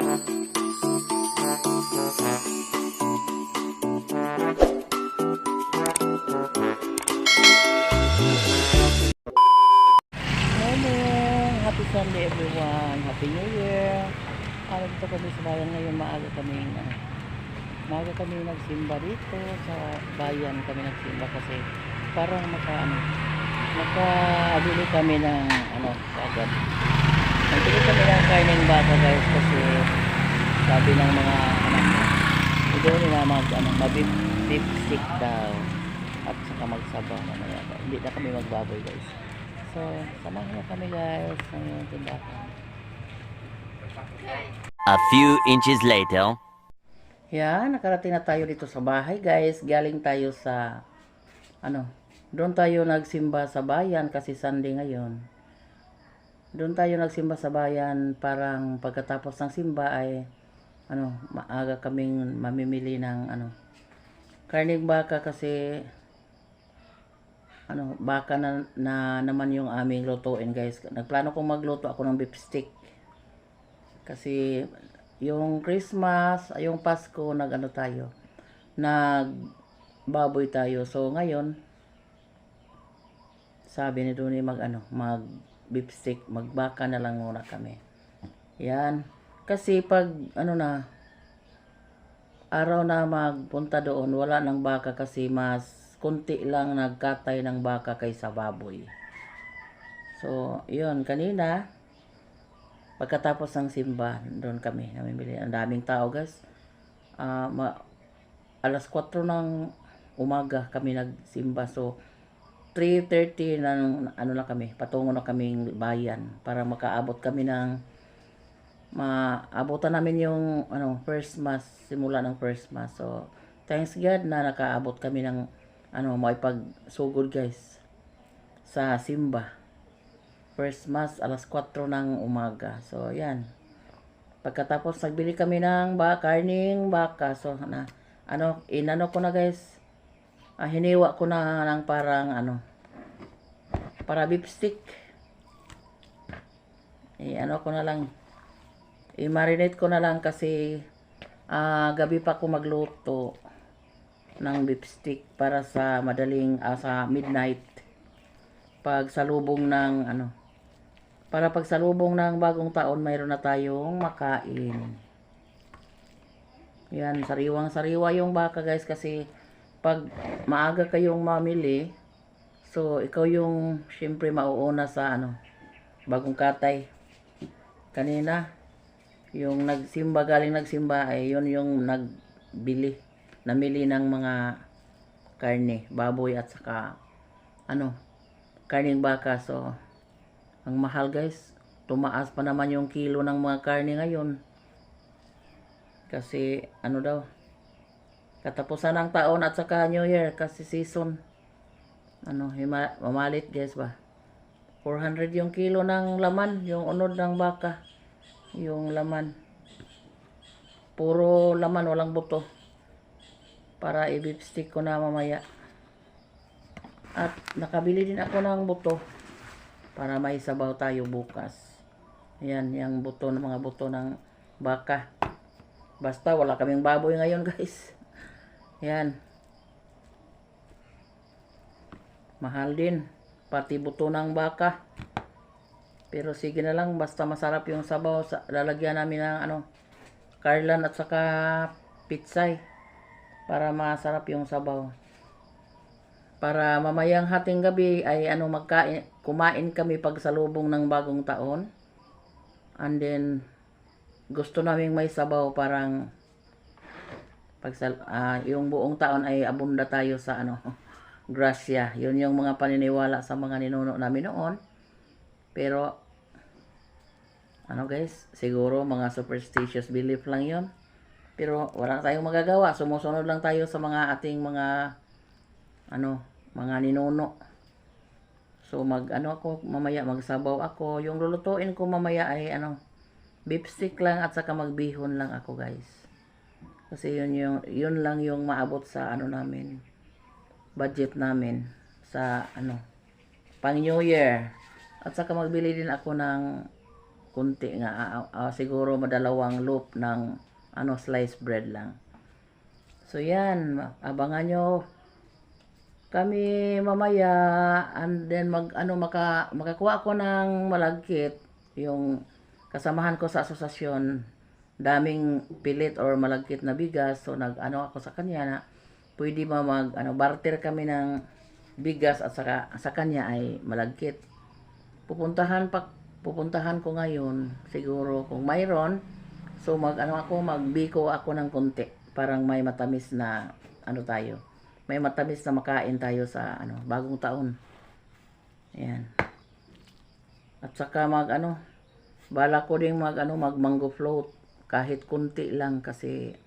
Morning! Happy Sunday everyone! Happy New Year! Dito kami sa bayan ngayon, maaga kami nagsimba dito sa bayan kami nagsimba kasi parang makabili kami ng agad. Nagpili kami ng karning baka guys kasi sabi ng mga doon nila beef stick daw at saka magsabaw mamaya. Hindi na kami magbaboy guys. So, samahan na kami guys ng yung tindahan. A few inches later. Yan, nakarating na tayo dito sa bahay guys. Galing tayo sa doon tayo nagsimba sa bayan kasi Sunday ngayon. Doon tayo nagsimba sa bayan, parang pagkatapos ng simba ay maaga kaming mamimili ng karning baka kasi baka na naman yung aming lutuin guys. Nagplano kong magluto ako ng beef stick. Kasi yung Christmas, yung Pasko, nagbaboy tayo. So ngayon, sabi ni Duni mag beef stick, magbaka na lang muna kami. Yan. Kasi pag araw na magpunta doon, wala ng baka kasi mas kunti lang nagkatay ng baka kaysa baboy. So, yun, kanina, pagkatapos ng simba, doon kami namimili. Ang daming tao, guys. Alas 4 ng umaga kami nagsimba. So, 3:30 na kami, patungo na kaming bayan para makaabot kami ng maabutan namin yung first mass, simula ng first mass. So, thanks God na nakaabot kami ng makipagsugod guys sa simba. First mass alas 4 ng umaga. So yan, pagkatapos nagbili kami ng karning baka. So ko na guys, hiniwa ko na ng parang para beef stick. Ko na lang, i-marinate ko na lang kasi gabi pa ako magluto ng beef stick para sa madaling sa midnight pagsalubong ng para pagsalubong ng bagong taon mayroon na tayong makain. Yan, sariwang-sariwa yung baka guys kasi pag maaga kayong mamili, so ikaw yung syempre mauuna sa bagong katay. Kanina yung galing nagsimba ay yun yung namili ng mga karne, baboy at saka karning baka. So ang mahal guys, tumaas pa naman yung kilo ng mga karne ngayon kasi katapusan ng taon at saka New Year kasi season mamalit guys ba. 400 yung kilo ng laman, yung unod ng baka, yung laman puro laman, walang buto, para i-beef stick ko na mamaya. At nakabili din ako ng buto para may sabaw tayo bukas. Ayan, yung mga buto ng baka. Basta wala kaming baboy ngayon guys. Ayan. Mahal din, pati buto ng baka. Pero sige na lang, basta masarap yung sabaw. Lalagyan namin ng karlan at saka pitsay para masarap yung sabaw. Para mamayang hating gabi ay kumain kami pagsalubong ng bagong taon. And then gusto naming may sabaw, parang yung buong taon ay abunda tayo sa grasya. Yun yung mga paniniwala sa mga ninuno namin noon. Pero guys, siguro mga superstitious belief lang yun. Pero wala tayong magagawa. Sumusunod lang tayo sa mga ating mga mga ninuno. So ako mamaya, magsabaw ako. Yung lulutuin ko mamaya ay beef stick lang at saka magbihon lang ako guys. Kasi yun lang yung maabot sa namin, budget namin sa pang New Year. At saka magbili din ako ng kunti nga, siguro madalawang loop ng sliced bread lang. So yan, abangan nyo kami mamaya, and then makakuha ako ng malagkit, yung kasamahan ko sa asosasyon, daming pilit or malagkit na bigas. So ako sa kanya na pwede barter kami ng bigas at sa kanya ay malagkit. Pupuntahan ko ngayon siguro kung mayroon. So magbiko ako ng konti, parang may matamis na may matamis na makain tayo sa bagong taon. Ayan. At saka bala ko ding mag mango float kahit kunti lang kasi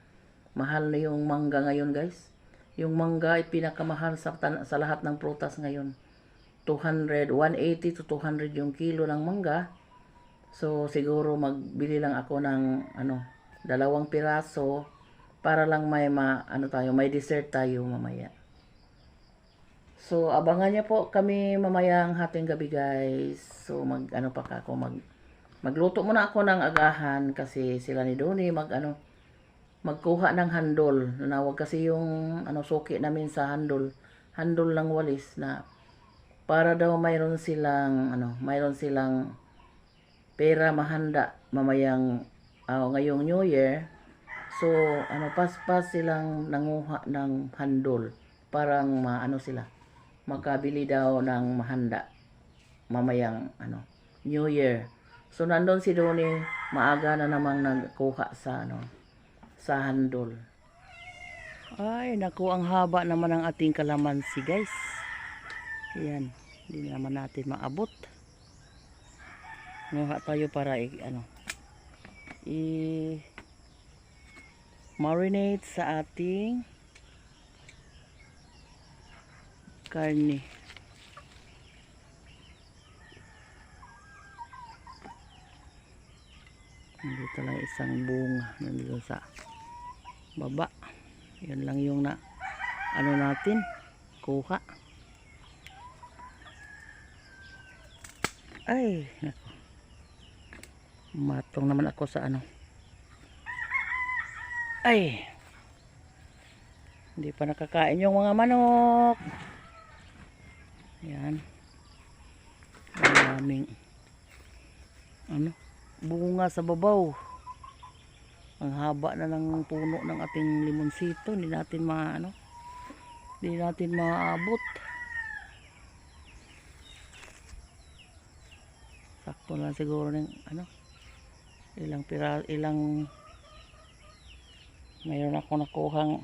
mahal na yung mangga ngayon, guys. Yung mangga ay pinakamahal sa lahat ng prutas ngayon. 180 to 200 yung kilo ng mangga. So siguro magbili lang ako ng 2 piraso para lang may may dessert tayo mamaya. So abangan niyo po kami mamayang hating gabi, guys. So magluto muna ako ng agahan kasi sila ni Donnie magkuha ng handol. Nanawag kasi yung suki namin sa handol ng walis na para daw mayroon silang pera mahanda mamayang ngayong New Year. So paspas silang nanguha ng handol parang sila makabili daw ng mahanda mamayang New Year. So nandun si Donnie, maaga na namang nagkuha sa handol. Ay naku, ang haba naman ng ating kalamansi, guys. Ayan, hindi naman natin maabot. Nguha tayo para marinate sa ating karne. Dito lang isang bunga nandito sa baba. Yan lang yung natin kuha. Ay naku, matong naman ako sa ay hindi pa nakakain yung mga manok. Yan, ang daming bunga sa babaw. Ang haba na ng puno ng ating limonsito, hindi natin maabot. Sakto lang siguro ng mayroon ako nakuhang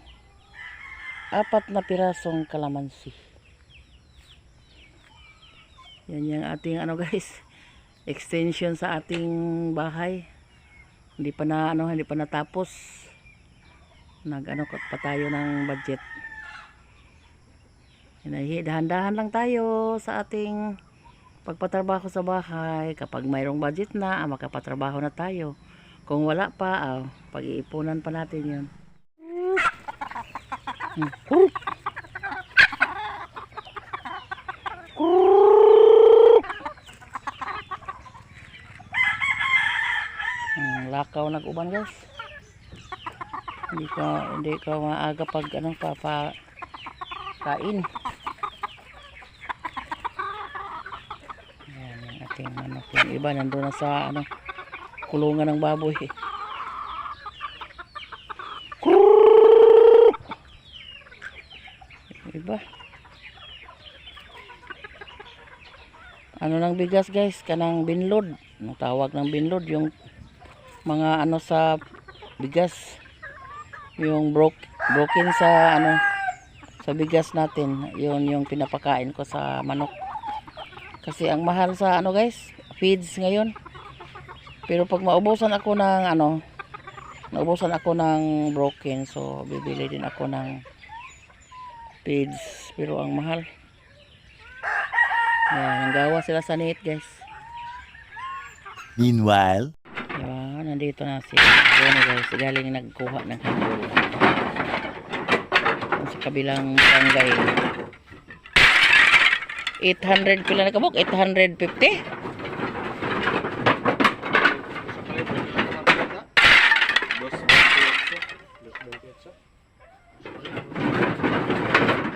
4 na pirasong kalamansi. Yan yung ating guys, extension sa ating bahay. Hindi pa natapos. Pa tayo ng budget. Dahan-dahan lang tayo sa ating pagpatrabaho sa bahay. Kapag mayroong budget na, makapatrabaho na tayo. Kung wala pa, pag-iipunan pa natin 'yon. Lakaw nag-uban, guys. Hindi ka maaga pag kain. Ayan yung ating manok. Yung iba nandun na sa kulungan ng baboy. Yung iba ng bigas, guys, kanang binlod. Ang tawag ng binlod yung mga sa bigas, yung broken sa sa bigas natin, yun yung pinapakain ko sa manok kasi ang mahal sa guys, feeds ngayon. Pero pag naubusan ako ng broken, so bibili din ako ng feeds, pero ang mahal. Yan, nanggawa sila sa net, guys. Meanwhile, nandito na si Bonnie, guys, galing nagkuha ng handol sa kabilang barangay. 800 pila na kabuk, 850.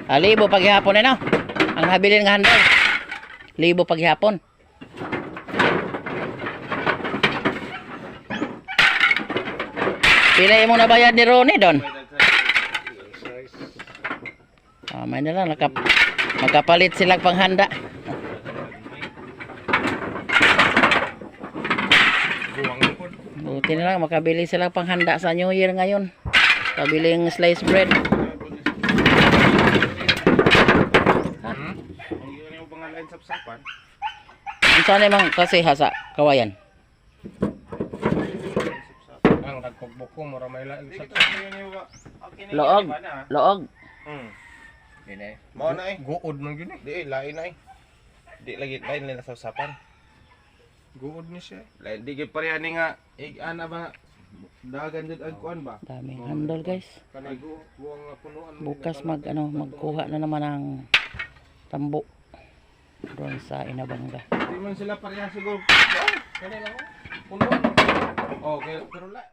Libo paghihapon no. Ang nabilin nga handol. Libo paghihapon. Pila imong nabayad ni Ronnie don? May na lang magkapalit sila panghanda. Buti na lang makabili sila panghanda sa New Year ngayon. Kabiling sliced bread. Saan naman kasi hasa kawayan? Ang nagkugbok ko, mura may lain sa Loog. Loog. Dili. Mao na eh. guod man yun eh. Di lain na eh. Di lagi lain na sa usapan. Guod ni siya. Lain di gyud pareha ni nga ana ba dagan jud ang kuan ba? Daming handol guys. Kanay guwang nga punuan. Bukas magkuha na naman ng tambo doon sa Inabanga. Di man sila pareha siguro. Kanay lang. Punuan. Okay, pero la